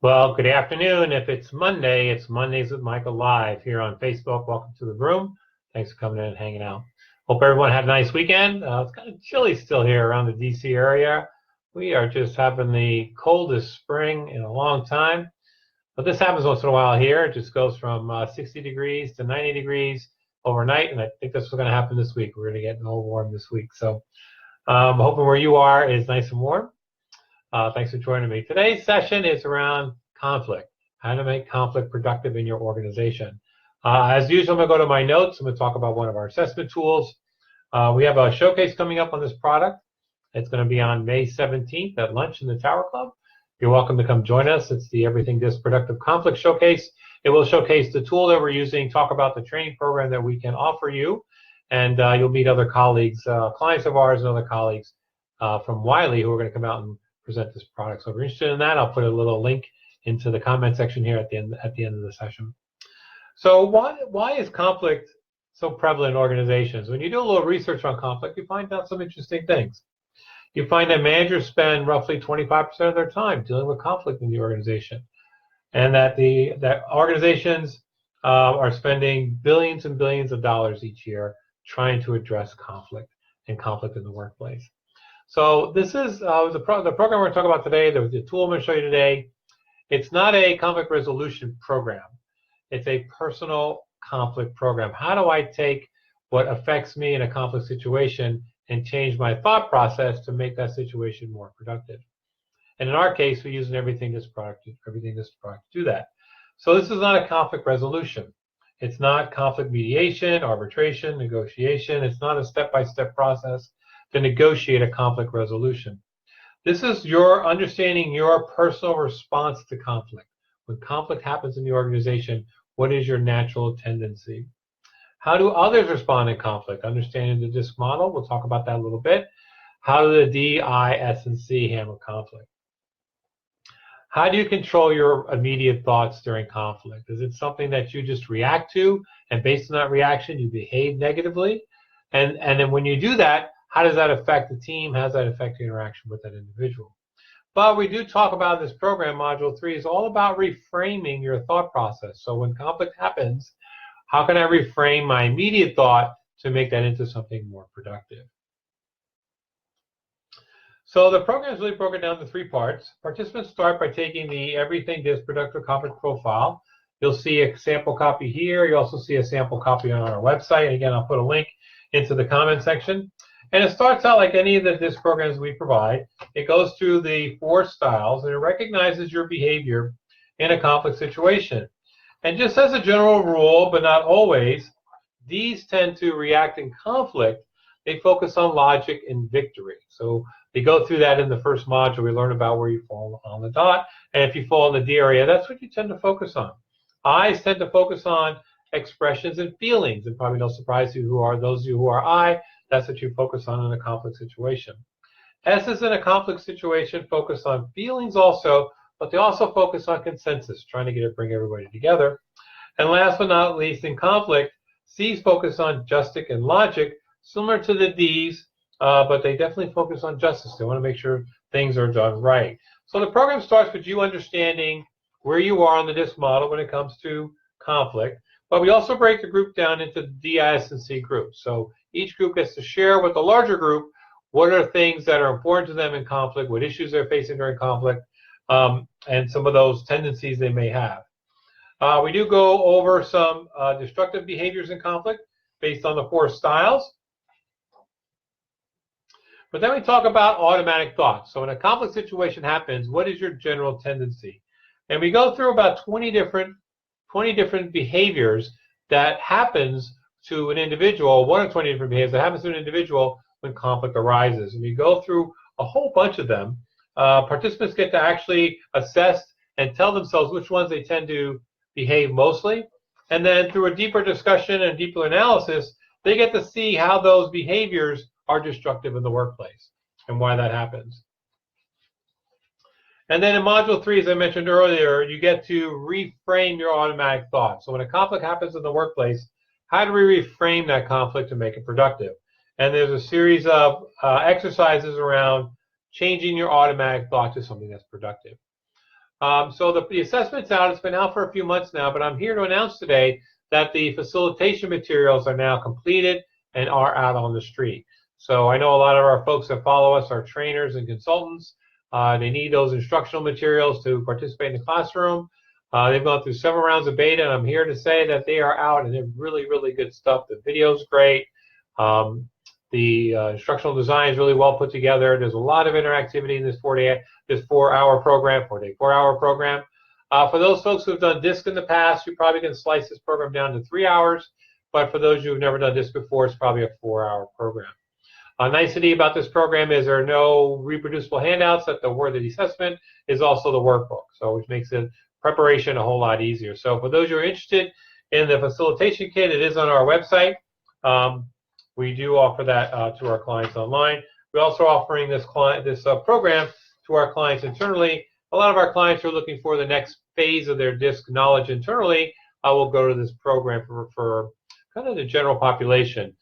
Well, good afternoon. If it's Monday, it's Mondays with Michael Live here on Facebook. Welcome to the room. Thanks for coming in and hanging out. Hope everyone had a nice weekend. It's kind of chilly still here around the DC area. We are just having the coldest spring in a long time. But this happens once in a while here. It just goes from 60 degrees to 90 degrees overnight, and I think that's what's going to happen this week. We're going to get all warm this week. So hoping where you are is nice and warm. Thanks for joining me. Today's session is around conflict, how to make conflict productive in your organization. As usual, I'm going to go to my notes. I'm going to talk about one of our assessment tools. We have a showcase coming up on this product. It's going to be on May 17th at lunch in the Tower Club. You're welcome to come join us. It's the Everything This Productive Conflict Showcase. It will showcase the tool that we're using, talk about the training program that we can offer you, and you'll meet other colleagues, clients of ours and other colleagues from Wiley who are going to come out and present this product. So if you're interested in that, I'll put a little link into the comment section here at the end of the session. So why is conflict so prevalent in organizations? When you do a little research on conflict, you find out some interesting things. You find that managers spend roughly 25% of their time dealing with conflict in the organization, and that organizations are spending billions and billions of dollars each year trying to address conflict and conflict in the workplace. So this is the program we're going to talk about today, the tool I'm going to show you today. It's not a conflict resolution program. It's a personal conflict program. How do I take what affects me in a conflict situation and change my thought process to make that situation more productive? And in our case, we use everything this product to do that. So this is not a conflict resolution. It's not conflict mediation, arbitration, negotiation. It's not a step-by-step process to negotiate a conflict resolution. This is your understanding your personal response to conflict. When conflict happens in the organization, what is your natural tendency? How do others respond in conflict? Understanding the DISC model, we'll talk about that a little bit. How do the D, I, S, and C handle conflict? How do you control your immediate thoughts during conflict? Is it something that you just react to, and based on that reaction, you behave negatively? And then when you do that, how does that affect the team? How does that affect your interaction with that individual? But we do talk about this program, Module 3, is all about reframing your thought process. So when conflict happens, how can I reframe my immediate thought to make that into something more productive? So the program is really broken down into 3 parts. Participants start by taking the Everything This Productive Conflict Profile. You'll see a sample copy here. You also see a sample copy on our website. And again, I'll put a link into the comment section. And it starts out like any of the DISC programs we provide. It goes through the 4 styles, and it recognizes your behavior in a conflict situation. And just as a general rule, but not always, these tend to react in conflict. They focus on logic and victory. So we go through that in the first module. We learn about where you fall on the dot. And if you fall in the D area, that's what you tend to focus on. I's tend to focus on expressions and feelings. And probably no surprise to you who are those of you who are I, that's what you focus on in a conflict situation. S is in a conflict situation, focus on feelings also, but they also focus on consensus, trying to bring everybody together. And last but not least, in conflict, C's focus on justice and logic, similar to the D's, but they definitely focus on justice. They want to make sure things are done right. So the program starts with you understanding where you are on the DISC model when it comes to conflict, but we also break the group down into D, I, S, and C groups. So each group gets to share with the larger group what are things that are important to them in conflict, what issues they're facing during conflict, and some of those tendencies they may have. We do go over some destructive behaviors in conflict based on the 4 styles. But then we talk about automatic thoughts. So when a conflict situation happens, what is your general tendency? And we go through about 20 different behaviors that happens to an individual, 1 or 20 different behaviors that happens to an individual when conflict arises. And we go through a whole bunch of them. Participants get to actually assess and tell themselves which ones they tend to behave mostly. And then through a deeper discussion and deeper analysis, they get to see how those behaviors are destructive in the workplace and why that happens. And then in Module 3, as I mentioned earlier, you get to reframe your automatic thoughts. So when a conflict happens in the workplace, how do we reframe that conflict to make it productive? And there's a series of exercises around changing your automatic thought to something that's productive. So the assessment's out. It's been out for a few months now, but I'm here to announce today that the facilitation materials are now completed and are out on the street. So I know a lot of our folks that follow us are trainers and consultants. They need those instructional materials to participate in the classroom. They've gone through several rounds of beta, and I'm here to say that they are out, and they're really, really good stuff. The video's great. The instructional design is really well put together. There's a lot of interactivity in this 4-hour program. For those folks who have done DISC in the past, you probably can slice this program down to 3 hours. But for those who have never done DISC before, it's probably a 4-hour program. A nicety about this program is there are no reproducible handouts. That the assessment is also the workbook, so which makes the preparation a whole lot easier. So for those who are interested in the facilitation kit, it is on our website. We do offer that to our clients online. We're also offering this program to our clients internally. A lot of our clients are looking for the next phase of their DISC knowledge internally. I will go to this program for kind of the general population.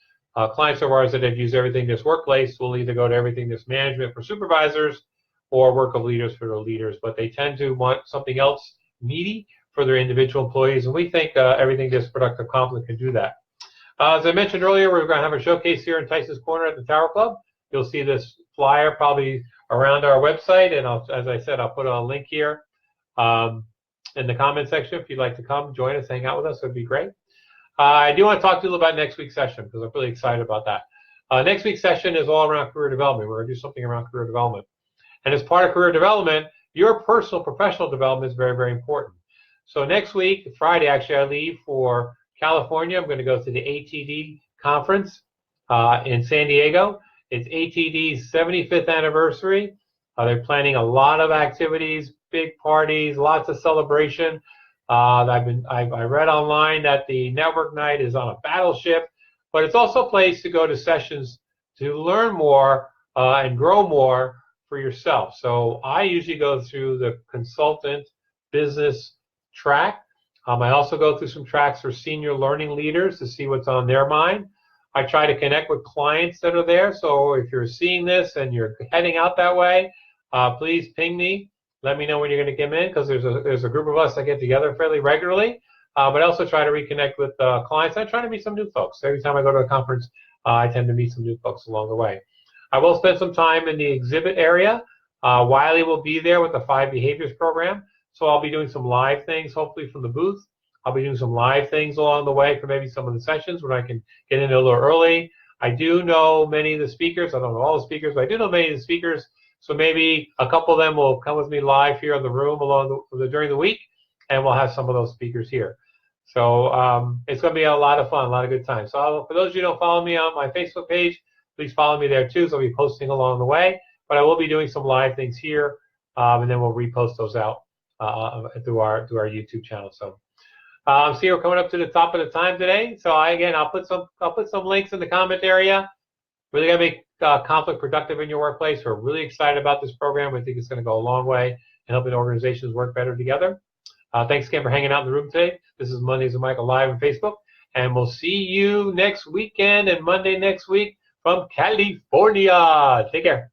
Clients of ours that have used Everything DISC Workplace will either go to Everything DISC Management for supervisors or Work of Leaders for their leaders, but they tend to want something else meaty for their individual employees, and we think Everything DISC Productive Conflict can do that. As I mentioned earlier, we're going to have a showcase here in Tyson's Corner at the Tower Club. You'll see this flyer probably around our website, and as I said, I'll put a link here in the comment section. If you'd like to come, join us, hang out with us, it would be great. I do want to talk to you a little about next week's session because I'm really excited about that. Next week's session is all around career development. We're going to do something around career development. And as part of career development, your personal professional development is very, very important. So next week, Friday, actually, I leave for California. I'm going to go to the ATD conference in San Diego. It's ATD's 75th anniversary. They're planning a lot of activities, big parties, lots of celebration. I read online that the network night is on a battleship, but it's also a place to go to sessions to learn more and grow more for yourself. So I usually go through the consultant business track. I also go through some tracks for senior learning leaders to see what's on their mind. I try to connect with clients that are there. So if you're seeing this and you're heading out that way, please ping me. Let me know when you're going to come in because there's a group of us that get together fairly regularly. But I also try to reconnect with clients. I try to meet some new folks. Every time I go to a conference, I tend to meet some new folks along the way. I will spend some time in the exhibit area. Wiley will be there with the 5 Behaviors program. So I'll be doing some live things, hopefully from the booth. I'll be doing some live things along the way for maybe some of the sessions when I can get in a little early. I do know many of the speakers. I don't know all the speakers, but I do know many of the speakers. So maybe a couple of them will come with me live here in the room during the week, and we'll have some of those speakers here. So it's going to be a lot of fun, a lot of good time. So for those of you who don't follow me on my Facebook page, please follow me there too. So I'll be posting along the way. But I will be doing some live things here, and then we'll repost those out through our YouTube channel. So see, we're coming up to the top of the time today. So I'll put some links in the comment area. Really got to make conflict productive in your workplace. We're really excited about this program. We think it's going to go a long way in helping organizations work better together. Thanks again for hanging out in the room today. This is Mondays with Michael live on Facebook, and we'll see you next weekend and Monday next week from California. Take care.